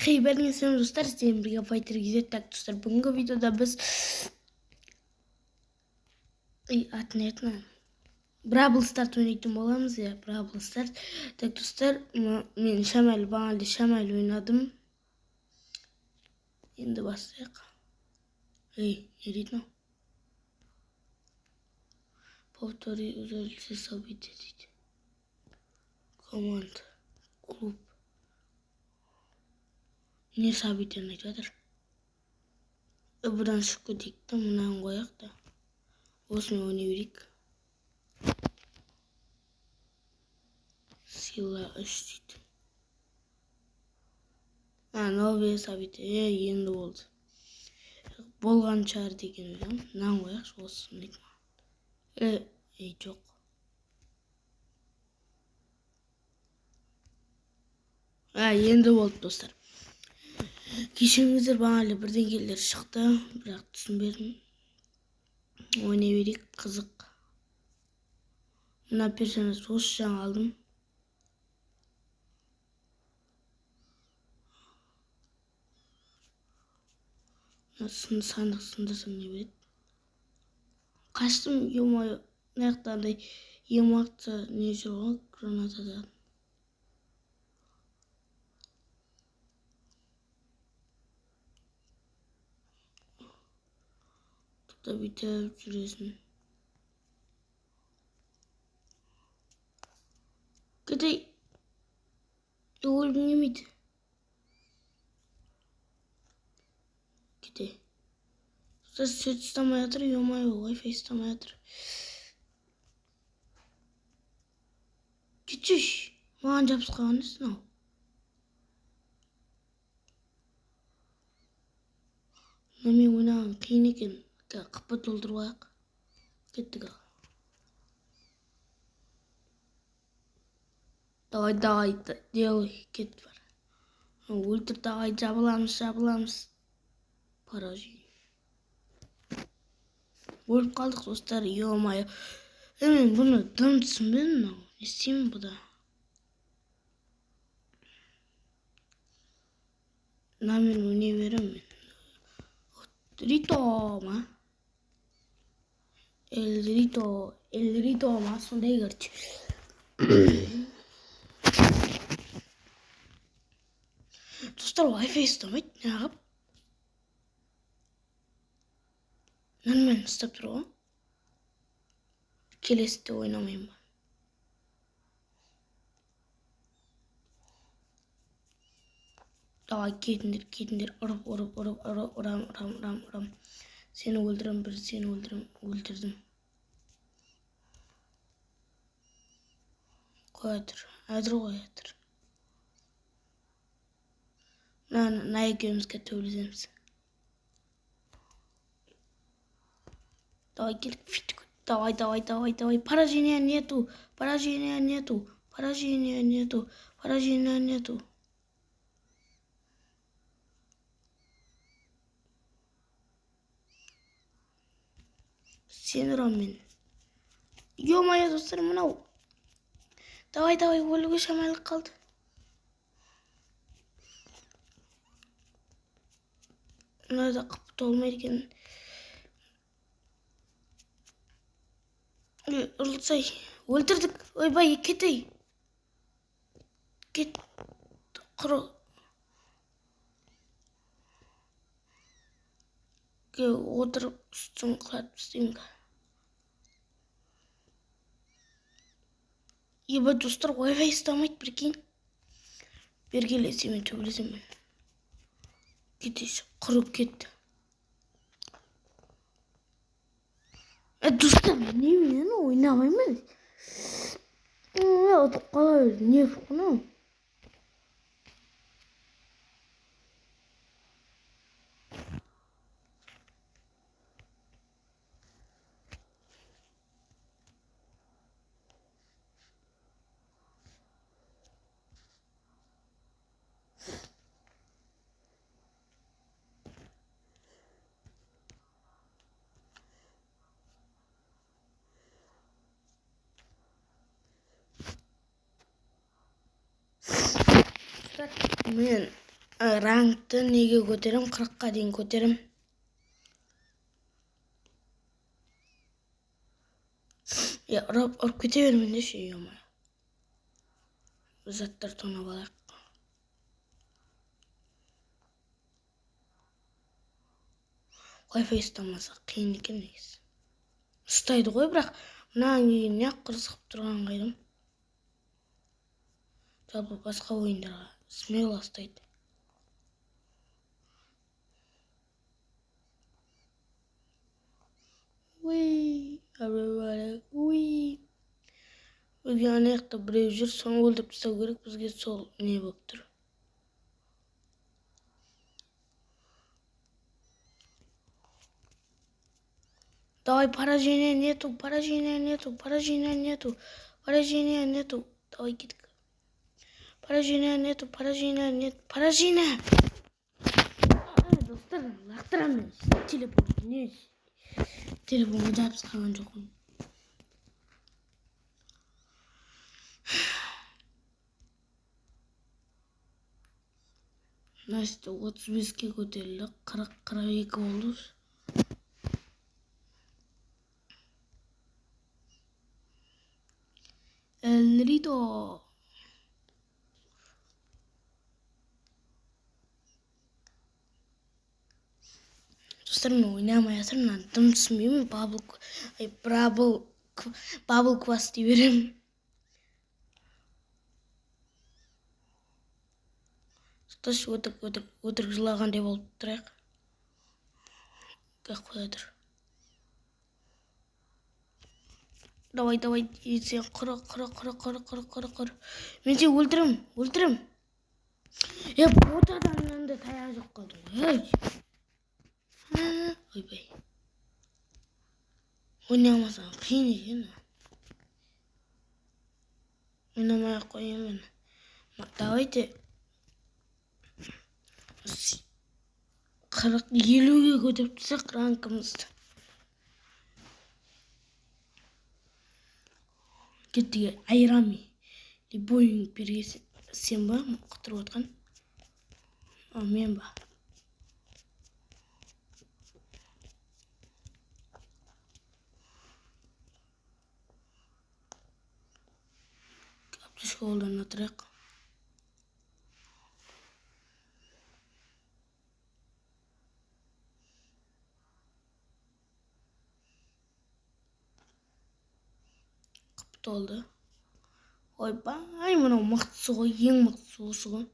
Бәріңе сәлем достар, сіздермен бірге Fighter кезет. Так достар, бүгінгі видеода біз Brawl Stars ойнайтын боламыз. Brawl Stars. Так достар, мен Шамайль, бағанды Шамайль ойнадым. Енді бастайық. Не дейді? Повтори удалите события дейді. Команда, клуб. Не событияны айтып жатыр? Бұдан шығып кетейік та, мұнан қояйық та. Осымен ойнай берейік. Сила 3 дейді. Новые события. Енді болды. Болған шығар деген ойлаймын. Мынаны қояйықшы, осы дейді. Жоқ. Енді болды достар. Кешіріңіздер, бағаналы бірдеңелер шықты, бірақ түсінбедім. Ойнай берейік, қызық. Мына персонаж осы жаңа алдым. Сандық сындырсың не береді. Қаштым, ё-моё, наяқтандай емақта не жүр ғой, гранатадан. Тұқта бүйтіп жүресің. Кетей. Өлгің емейді. Кетей. Сөйт ұстамай атыр, ё-моё, Wi-Fi ұстамай атыр. Кетшіш. Маған жабысқаған ісін ау. Мен ойнаған қиын екен. Қыпы толтырып ақ. Кеттік ақ. Давай, делай, кет бар. Өлтір, давай, жабыламыз. Поражение. Өліп қалдық достар, ё-моё. Мен бұны дым түсінбедім, не істеймін бұда. Мен ойнай беремін. Рито ма? Рито ма? Сондай көрді. Достар, Wi-Fi ұстамайды, неғып? Мен ұстап тұр ғой. Келесіде ойнамайым ба. Давай, кетіндер, ұрам. Сені өлдірім, өлдірдім. Қоятыр, әдір қоятыр. Мына екеумізге төбелесеміз. Давай, келік, фитік. Давай. Поражения нету. Сен ұрам мен. Ё-моё, достар, мынау. Давай, өлігі Шамайлық қалды. Мынада қып толмайды екен. Ұрылсай, өлтірдік. Ойбай, кетей. Кет, құры. Отырып үстін қылатып істеймін. Ебай, достар, Wi-Fi ұстамайды, біркейін. Бергелесемен, төбелесемен. Кетейші, құрып кетті. Достар, мен ойнамаймын. Отып қалай, не фуқынау? Мен Рангты неге көтерем? 40-қа дейін көтерем. Ұрып кете бермендеші, ема. Заттар тонап алайық. Wi-Fi ұстамаса қиын екен негізі. Ұстайды ғой, бірақ мынаған кейін неғып қырсығып тұрған қайдым. Жалпы басқа ойындарға смело ұстайды. Бізге анаяқта біреу жүр, соны өлтіріп тастау керек, бізге сол не болып тұр. Давай, поражение нету. Давай, кетік. Поражение нету. Достар, лақтырам мен. Телефонға жабыс қалған жоқпын. Настя 35-ке көтерілді, 40-42 болды. Элрито. Достар, мен ойнамай жатырмын, дым түсінбеймін, бабл кваст дей беремін. Сақташы, өтірік жылағандай болып тұрайық. Қақ қоя тұр. Давай, сен құры. Мен сен өлтірім. Бот адамнан да таяқ жоқ қалды. Ойбай. Ойнамасам қиын екен. Ойнамай-ақ қоямын. Давайте 40-50-ге көтеріп тұрсақ ранкымызды. Кеттіге айрами. Бойың бергесі сен ба? Құтырып отқан. Мен ба? Аптышқа қолдан атырайық. Oldu. Ойбай, мынау мықтысы ғой, ең мықтысы осы ғой.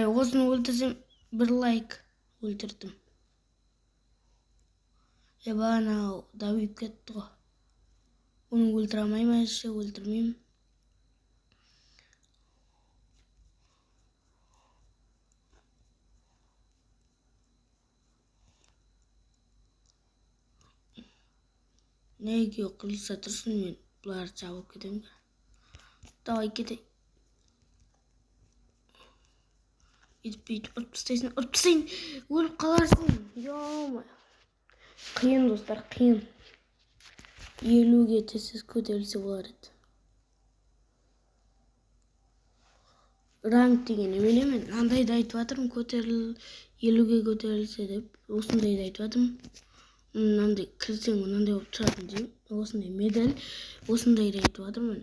Осыны өлтірсем, бір лайк өлтірдім. Анау давиып кетті ғой. Оны өлтіре алмаймын, өлтірмеймін. Неге қылса тұрсын, мен бұлар жауып кетемін. Давай кетей. Бүйтіп ұрып тастайсың, өліп қаларсың. Қиын, достар, қиын. 50-ге тез көтерілсе болар еді. Ранг дегені білемін, андайды айтып жатырмын, 50-ге көтерілсе деп, осындайды айтып жатырмын. Мынандай кірсең, мынандай болып тұратын деймін. Осындай медаль, осындайды айтып жатырмын.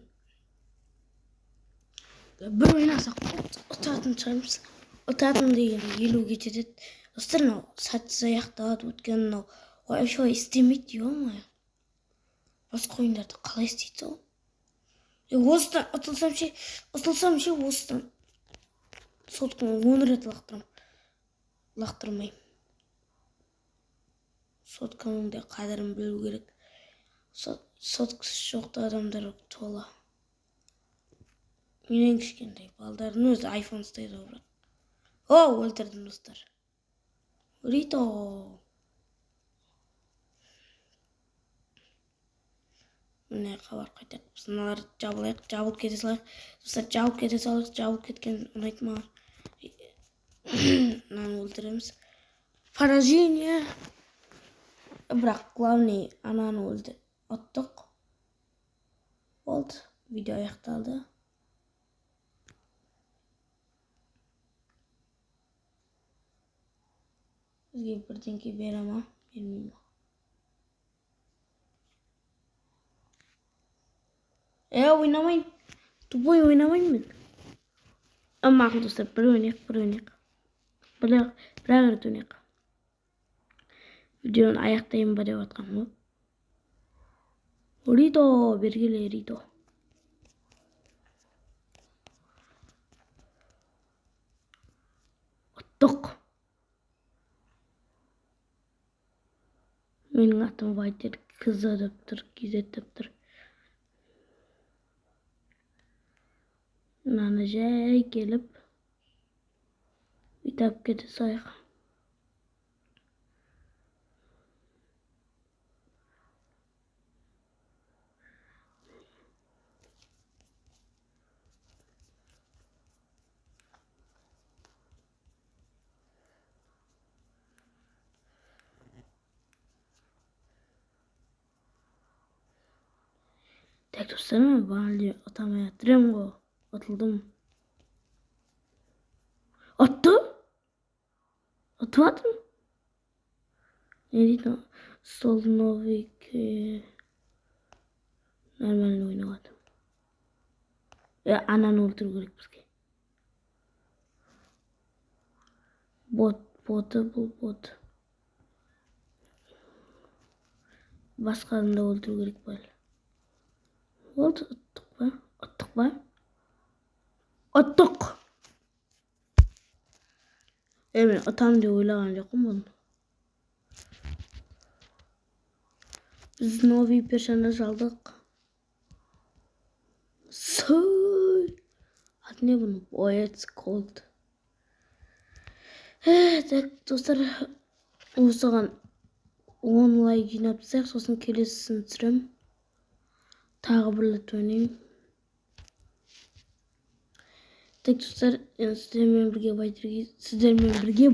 Бір ойнасақ ұтатын шығармыз. Ұтатын деген 50-ге жетеді. Достар, сәтсіз аяқталады, өйткені Wi-Fi істемейді, басқа ойындарды қалай істейді ол? Осыдан ұтылсам ше, осыдан сотканы 10 рет лақтырмайым. Сотканың да қадірін білу керек. Соткасы жоқты адамдар тола. Менен кішкентай балдардың өзі iPhone ұстайды ғой. Өлтірдім, достар. Рито. Міне хабар қайтады. Біз мыналарды жабылып кете салайық. Достар, жабылып кеткен ұнайды маған. Мынаны өлтіреміз. Поражение. Бірақ главный ананы өлді. Оттық. Болды. Видео аяқталды. Бізге бірдеңке бере ма? Бермей ма? Ойнамайын. Тупой ойнамайын мен. Мақұл достар, бір ойнайық. Бір рет ойнайық. Видеоны аяқтайын ба деп атқам ғой. Ридо, бергеле Ридо. Оттық. Менің атым Вайтер қызы деп тұр, кезет деп тұр. Мынаны жай келіп, үйтап кете сайық. Так, достар, мен бағанлы атамай атырым ғой. Атылдым. Атты? Атыватым? Не дейді? Столновик нормально ойнаватым. Ананы өлтіру керек бізге. Боты бұл бот. Басқаны да өлтіру керек бәлі. Болды, ұттық ба? Ұттық! Мен ұтам деп ойлаған жоқпын бұны. Біз новый персонаж алдық. Аты не бұны? Боец Cold. Так, достар, осыған 10 лайк жинап тастайық, сосын келесісін түсірем. Тағы бір рет ойнайын. Так, достар, сіздермен бірге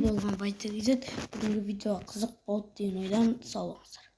болған Вайтер кезет. Бүгінгі видео қызық болды деген ойдамын. Сау болыңыздар.